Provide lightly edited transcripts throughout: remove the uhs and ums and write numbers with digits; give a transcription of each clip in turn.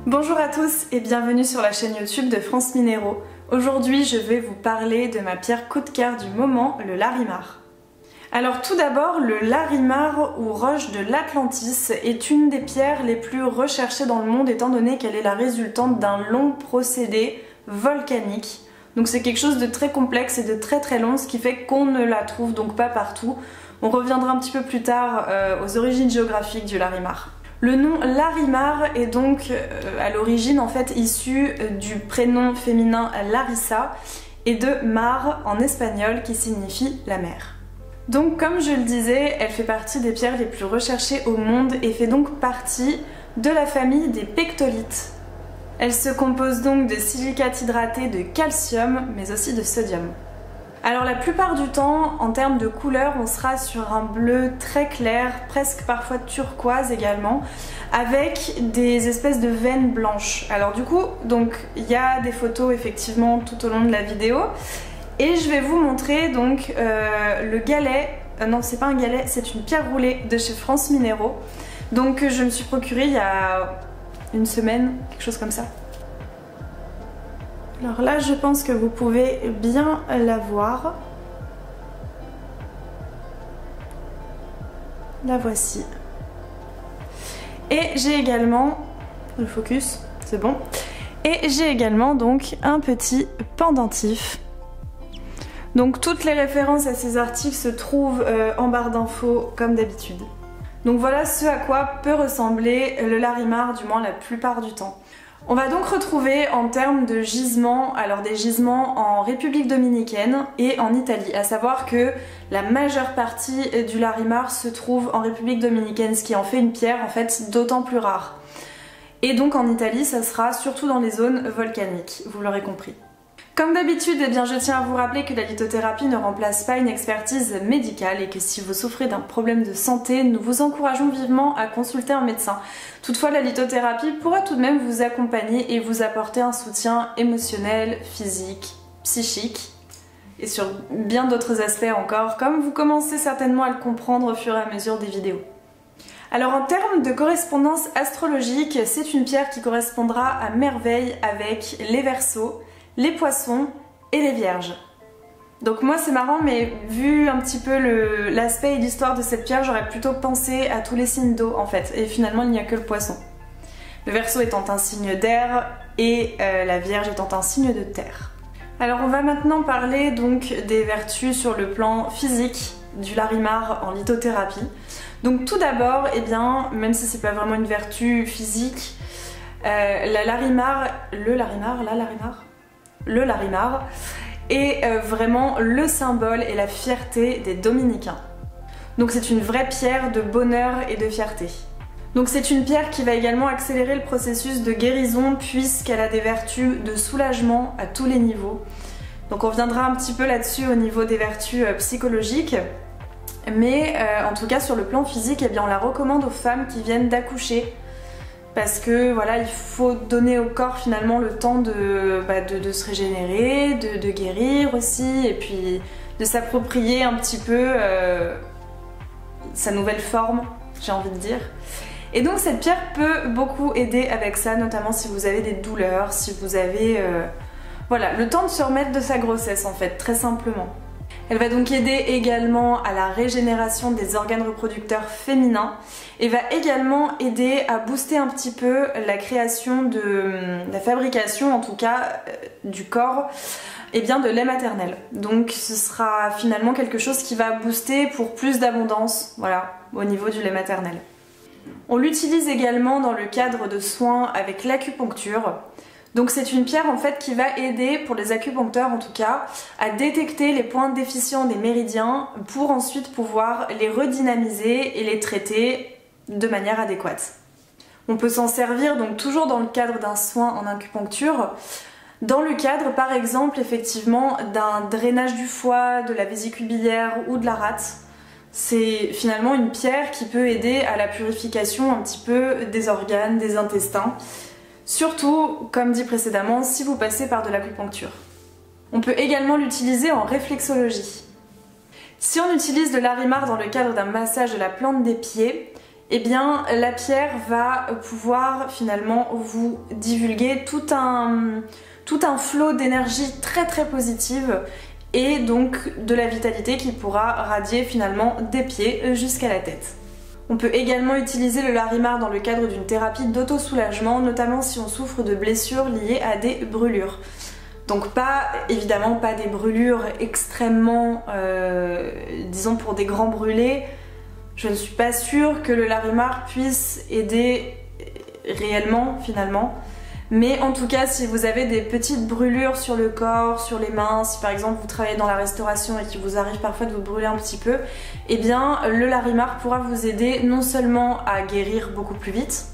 Bonjour à tous et bienvenue sur la chaîne YouTube de France Minéraux. Aujourd'hui je vais vous parler de ma pierre coup de cœur du moment, le Larimar. Alors tout d'abord, le Larimar ou roche de l'Atlantis est une des pierres les plus recherchées dans le monde étant donné qu'elle est la résultante d'un long procédé volcanique. Donc c'est quelque chose de très complexe et de très long, ce qui fait qu'on ne la trouve donc pas partout. On reviendra un petit peu plus tard aux origines géographiques du Larimar. Le nom Larimar est donc à l'origine en fait issu du prénom féminin Larissa et de mar en espagnol qui signifie la mer. Donc comme je le disais, elle fait partie des pierres les plus recherchées au monde et fait donc partie de la famille des pectolites. Elle se compose donc de silicates hydratés de calcium mais aussi de sodium. Alors la plupart du temps, en termes de couleur, on sera sur un bleu très clair, presque parfois turquoise également, avec des espèces de veines blanches. Alors du coup, donc il y a des photos effectivement tout au long de la vidéo, et je vais vous montrer donc le galet, non c'est pas un galet, c'est une pierre roulée de chez France Minéraux, donc je me suis procuré il y a une semaine, quelque chose comme ça. Alors là, je pense que vous pouvez bien la voir. La voici. Et j'ai également, le focus, c'est bon. Et j'ai également donc un petit pendentif. Donc toutes les références à ces articles se trouvent en barre d'infos comme d'habitude. Donc voilà ce à quoi peut ressembler le Larimar, du moins la plupart du temps. On va donc retrouver en termes de gisements, alors des gisements en République dominicaine et en Italie, à savoir que la majeure partie du Larimar se trouve en République dominicaine, ce qui en fait une pierre en fait d'autant plus rare. Et donc en Italie, ça sera surtout dans les zones volcaniques, vous l'aurez compris. Comme d'habitude, eh bien, je tiens à vous rappeler que la lithothérapie ne remplace pas une expertise médicale et que si vous souffrez d'un problème de santé, nous vous encourageons vivement à consulter un médecin. Toutefois, la lithothérapie pourra tout de même vous accompagner et vous apporter un soutien émotionnel, physique, psychique et sur bien d'autres aspects encore, comme vous commencez certainement à le comprendre au fur et à mesure des vidéos. Alors en termes de correspondance astrologique, c'est une pierre qui correspondra à merveille avec les Verseaux, les Poissons et les Vierges. Donc moi c'est marrant, mais vu un petit peu l'aspect et l'histoire de cette pierre, j'aurais plutôt pensé à tous les signes d'eau en fait, et finalement il n'y a que le Poisson. Le Verseau étant un signe d'air et la Vierge étant un signe de terre. Alors on va maintenant parler donc des vertus sur le plan physique du Larimar en lithothérapie. Donc tout d'abord, eh bien, même si c'est pas vraiment une vertu physique, le Larimar est vraiment le symbole et la fierté des Dominicains. Donc c'est une vraie pierre de bonheur et de fierté. Donc c'est une pierre qui va également accélérer le processus de guérison puisqu'elle a des vertus de soulagement à tous les niveaux. Donc on reviendra un petit peu là-dessus au niveau des vertus psychologiques. Mais en tout cas sur le plan physique, eh bien, on la recommande aux femmes qui viennent d'accoucher. Parce que voilà, il faut donner au corps finalement le temps de se régénérer, de guérir aussi, et puis de s'approprier un petit peu sa nouvelle forme, j'ai envie de dire. Et donc cette pierre peut beaucoup aider avec ça, notamment si vous avez des douleurs, si vous avez voilà, le temps de se remettre de sa grossesse en fait, très simplement. Elle va donc aider également à la régénération des organes reproducteurs féminins et va également aider à booster un petit peu la création la fabrication en tout cas du corps et bien de lait maternel. Donc ce sera finalement quelque chose qui va booster pour plus d'abondance, voilà, au niveau du lait maternel. On l'utilise également dans le cadre de soins avec l'acupuncture. Donc c'est une pierre en fait qui va aider, pour les acupuncteurs en tout cas, à détecter les points déficients des méridiens pour ensuite pouvoir les redynamiser et les traiter de manière adéquate. On peut s'en servir donc toujours dans le cadre d'un soin en acupuncture, dans le cadre par exemple effectivement d'un drainage du foie, de la vésicule biliaire ou de la rate. C'est finalement une pierre qui peut aider à la purification un petit peu des organes, des intestins. Surtout, comme dit précédemment, si vous passez par de l'acupuncture. On peut également l'utiliser en réflexologie. Si on utilise de Larimar dans le cadre d'un massage de la plante des pieds, eh bien la pierre va pouvoir finalement vous divulguer tout un flot d'énergie très positive et donc de la vitalité qui pourra radier finalement des pieds jusqu'à la tête. On peut également utiliser le Larimar dans le cadre d'une thérapie d'auto-soulagement, notamment si on souffre de blessures liées à des brûlures. Donc évidemment pas des brûlures extrêmement, disons pour des grands brûlés. Je ne suis pas sûre que le Larimar puisse aider réellement finalement. Mais en tout cas, si vous avez des petites brûlures sur le corps, sur les mains, si par exemple vous travaillez dans la restauration et qu'il vous arrive parfois de vous brûler un petit peu, eh bien le Larimar pourra vous aider non seulement à guérir beaucoup plus vite,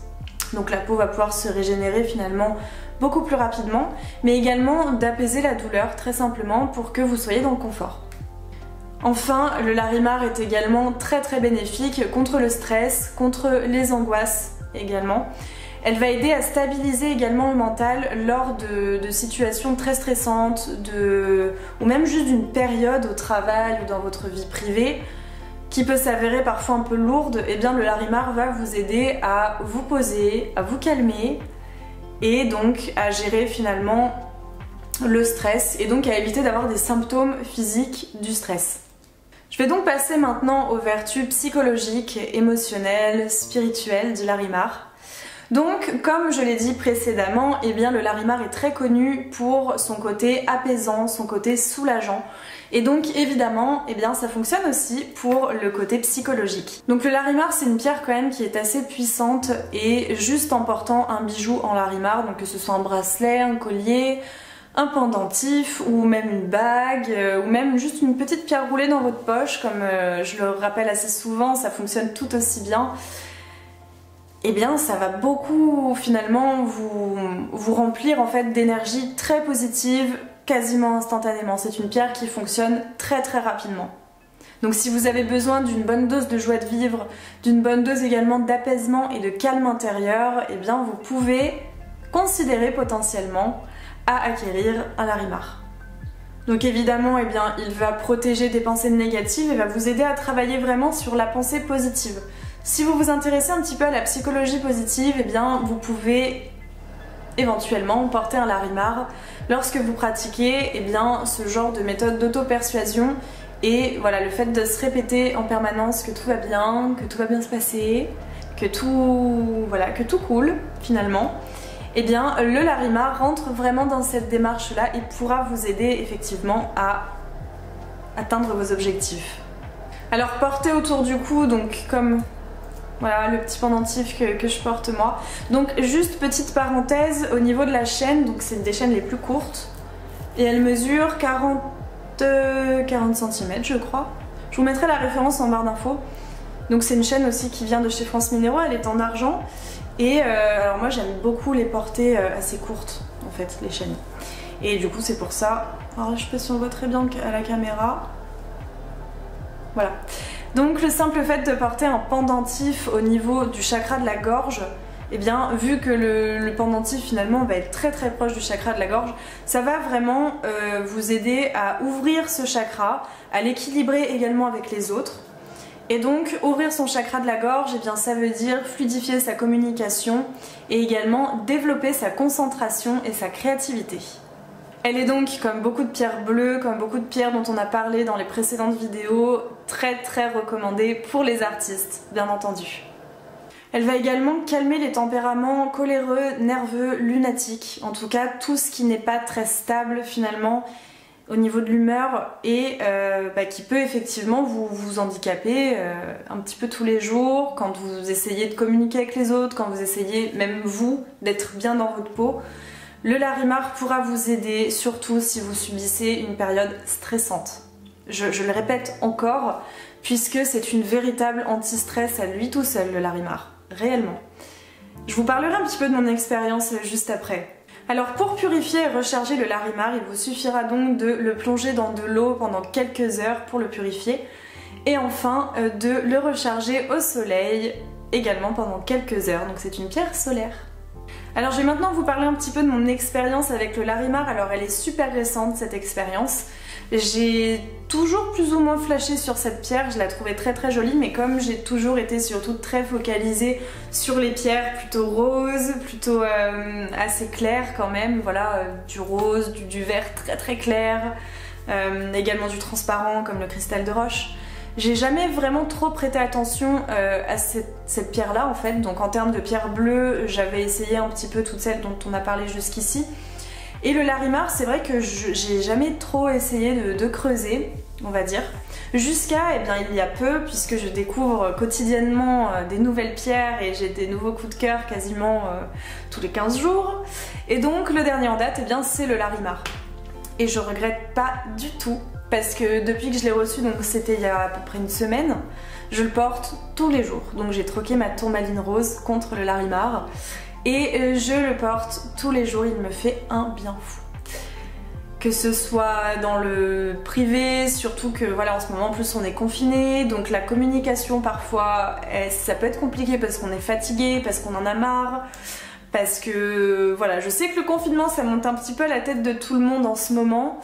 donc la peau va pouvoir se régénérer finalement beaucoup plus rapidement, mais également d'apaiser la douleur très simplement pour que vous soyez dans le confort. Enfin, le Larimar est également très bénéfique contre le stress, contre les angoisses également. Elle va aider à stabiliser également le mental lors de situations très stressantes, ou même juste d'une période au travail ou dans votre vie privée qui peut s'avérer parfois un peu lourde. Eh bien le Larimar va vous aider à vous poser, à vous calmer et donc à gérer finalement le stress et donc à éviter d'avoir des symptômes physiques du stress. Je vais donc passer maintenant aux vertus psychologiques, émotionnelles, spirituelles du Larimar. Donc, comme je l'ai dit précédemment, eh bien, le Larimar est très connu pour son côté apaisant, son côté soulageant. Et donc, évidemment, eh bien, ça fonctionne aussi pour le côté psychologique. Donc, le Larimar, c'est une pierre quand même qui est assez puissante et juste en portant un bijou en Larimar, donc que ce soit un bracelet, un collier, un pendentif ou même une bague ou même juste une petite pierre roulée dans votre poche, comme je le rappelle assez souvent, ça fonctionne tout aussi bien. Eh bien ça va beaucoup finalement vous remplir en fait d'énergie très positive quasiment instantanément. C'est une pierre qui fonctionne très rapidement. Donc si vous avez besoin d'une bonne dose de joie de vivre, d'une bonne dose également d'apaisement et de calme intérieur, eh bien vous pouvez considérer potentiellement à acquérir un Larimar. Donc évidemment, eh bien, il va protéger des pensées négatives et va vous aider à travailler vraiment sur la pensée positive. Si vous vous intéressez un petit peu à la psychologie positive, eh bien, vous pouvez éventuellement porter un Larimar lorsque vous pratiquez eh bien, ce genre de méthode d'auto-persuasion. Et voilà, le fait de se répéter en permanence que tout va bien se passer, que tout coule finalement, eh bien le Larimar rentre vraiment dans cette démarche-là et pourra vous aider effectivement à atteindre vos objectifs. Alors porter autour du cou, donc comme voilà le petit pendentif que je porte moi. Donc juste petite parenthèse, au niveau de la chaîne, donc c'est une des chaînes les plus courtes et elle mesure 40 cm je crois. Je vous mettrai la référence en barre d'infos. Donc c'est une chaîne aussi qui vient de chez France Minéraux, elle est en argent. Et alors moi j'aime beaucoup les porter assez courtes en fait, les chaînes. Et du coup c'est pour ça, alors je sais pas si on voit très bien à la caméra. Voilà. Donc le simple fait de porter un pendentif au niveau du chakra de la gorge, eh bien vu que le pendentif finalement va être très proche du chakra de la gorge, ça va vraiment vous aider à ouvrir ce chakra, à l'équilibrer également avec les autres. Et donc ouvrir son chakra de la gorge, eh bien, ça veut dire fluidifier sa communication et également développer sa concentration et sa créativité. Elle est donc, comme beaucoup de pierres bleues, comme beaucoup de pierres dont on a parlé dans les précédentes vidéos, très recommandée pour les artistes, bien entendu. Elle va également calmer les tempéraments coléreux, nerveux, lunatiques, en tout cas tout ce qui n'est pas très stable finalement au niveau de l'humeur et qui peut effectivement vous handicaper un petit peu tous les jours quand vous essayez de communiquer avec les autres, quand vous essayez même vous d'être bien dans votre peau. Le Larimar pourra vous aider surtout si vous subissez une période stressante. Je le répète encore puisque c'est une véritable anti-stress à lui tout seul le Larimar, réellement. Je vous parlerai un petit peu de mon expérience juste après. Alors pour purifier et recharger le Larimar, il vous suffira donc de le plonger dans de l'eau pendant quelques heures pour le purifier et enfin de le recharger au soleil également pendant quelques heures, donc c'est une pierre solaire. Alors je vais maintenant vous parler un petit peu de mon expérience avec le Larimar. Alors elle est super récente cette expérience. J'ai toujours plus ou moins flashé sur cette pierre, je la trouvais très très jolie, mais comme j'ai toujours été surtout très focalisée sur les pierres plutôt roses, plutôt assez claires quand même, voilà, du rose, du vert très très clair, également du transparent comme le cristal de roche. J'ai jamais vraiment trop prêté attention à cette pierre-là en fait, donc en termes de pierre bleue, j'avais essayé un petit peu toutes celles dont on a parlé jusqu'ici. Et le Larimar, c'est vrai que j'ai jamais trop essayé de creuser, on va dire, jusqu'à il y a peu, puisque je découvre quotidiennement des nouvelles pierres et j'ai des nouveaux coups de cœur quasiment tous les 15 jours. Et donc le dernier en date, c'est le Larimar. Et je regrette pas du tout, parce que depuis que je l'ai reçu, donc c'était il y a à peu près une semaine, je le porte tous les jours. Donc j'ai troqué ma tourmaline rose contre le Larimar. Et je le porte tous les jours, il me fait un bien fou. Que ce soit dans le privé, surtout que voilà, en ce moment en plus on est confiné, donc la communication parfois ça peut être compliqué parce qu'on est fatigué, parce qu'on en a marre, parce que voilà, je sais que le confinement ça monte un petit peu à la tête de tout le monde en ce moment.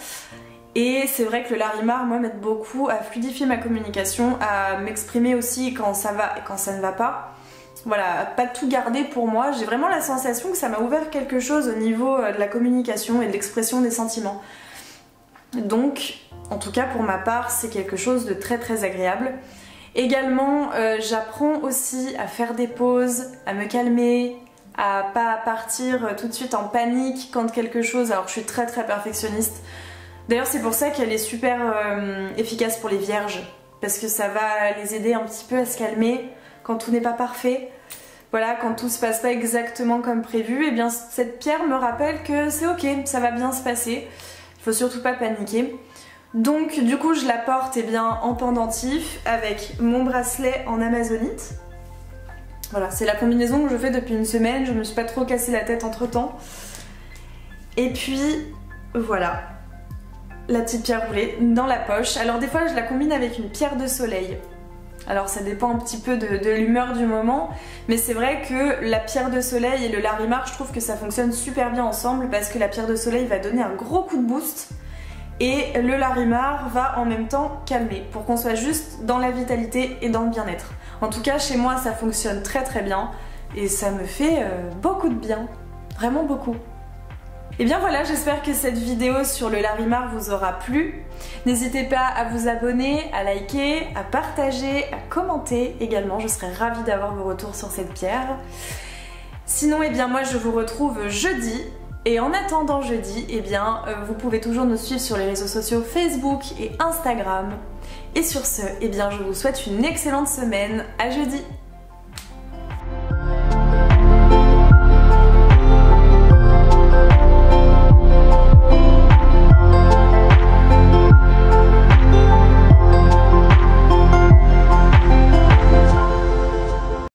Et c'est vrai que le Larimar, moi, m'aide beaucoup à fluidifier ma communication, à m'exprimer aussi quand ça va et quand ça ne va pas. Voilà, pas tout garder pour moi. J'ai vraiment la sensation que ça m'a ouvert quelque chose au niveau de la communication et de l'expression des sentiments. Donc, en tout cas pour ma part, c'est quelque chose de très très agréable. Également, j'apprends aussi à faire des pauses, à me calmer, à pas partir tout de suite en panique quand quelque chose... Alors je suis très très perfectionniste. D'ailleurs c'est pour ça qu'elle est super efficace pour les vierges, parce que ça va les aider un petit peu à se calmer quand tout n'est pas parfait. Voilà, quand tout se passe pas exactement comme prévu, et bien cette pierre me rappelle que c'est ok, ça va bien se passer. Il faut surtout pas paniquer. Donc du coup je la porte en pendentif avec mon bracelet en amazonite. Voilà, c'est la combinaison que je fais depuis une semaine, je me suis pas trop cassé la tête entre temps. Et puis voilà, la petite pierre roulée dans la poche. Alors des fois je la combine avec une pierre de soleil. Alors ça dépend un petit peu de l'humeur du moment, mais c'est vrai que la pierre de soleil et le Larimar, je trouve que ça fonctionne super bien ensemble parce que la pierre de soleil va donner un gros coup de boost et le Larimar va en même temps calmer pour qu'on soit juste dans la vitalité et dans le bien-être. En tout cas chez moi ça fonctionne très très bien et ça me fait beaucoup de bien, vraiment beaucoup. Et bien voilà, j'espère que cette vidéo sur le Larimar vous aura plu. N'hésitez pas à vous abonner, à liker, à partager, à commenter également. Je serais ravie d'avoir vos retours sur cette pierre. Sinon, moi je vous retrouve jeudi. Et en attendant jeudi, vous pouvez toujours nous suivre sur les réseaux sociaux Facebook et Instagram. Et sur ce, je vous souhaite une excellente semaine. À jeudi!